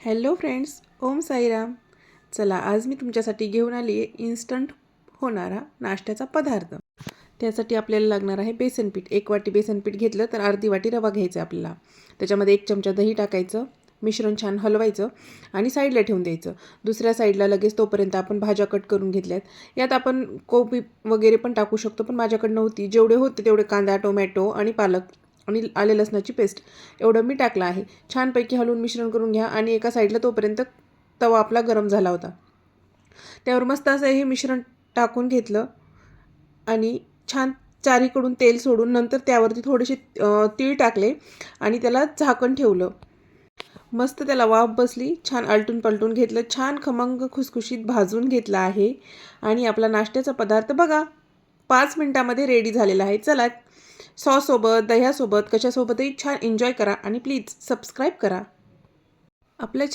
Hello friends, Om Sairam. चला, आज मी तुमच्यासाठी घेऊन आली आहे इन्स्टंट होणारा नाश्त्याचा पदार्थ. त्यासाठी आपल्याला लागणार आहे बेसन पीठ. 1 वाटी बेसन पीठ घेतलं तर अर्धी वाटी रवा घ्यायचा आपल्याला. त्याच्यामध्ये 1 चमचा दही टाकायचं, मिश्रण छान हलवायचं आणि साईडला ठेवून द्यायचं. दुसऱ्या साईडला लगेच तोपर्यंत आपण भाज्या कट करून घेतल्यात. यात आपण कोबी वगैरे पण टाकू शकतो, पण माझ्याकडे नव्हती. जेवढे होते तेवढे कांदा, टोमॅटो आणि पालक आणि आले लसणाची पेस्ट एवढं मी टाकलं आहे. छानपैकी हलवून मिश्रण करून घ्या आणि एका साईडला तोपर्यंत तवा आपला गरम झाला होता. त्यावर मस्त असं हे मिश्रण टाकून घेतलं आणि छान चारीकडून तेल सोडून नंतर त्यावरती थोडेसे तीळ टाकले आणि त्याला झाकण ठेवलं. मस्त त्याला वाफ बसली. छान आलटून पलटून घेतलं. छान खमंग खुसखुशीत भाजून घेतला आहे आणि आपला नाश्त्याचा पदार्थ बघा 5 मिनिटामध्ये रेडी झालेला आहे. चला, सॉससोबत, दह्यासोबत, कशासोबतही छान एन्जॉय करा आणि प्लीज सबस्क्राईब करा आपल्या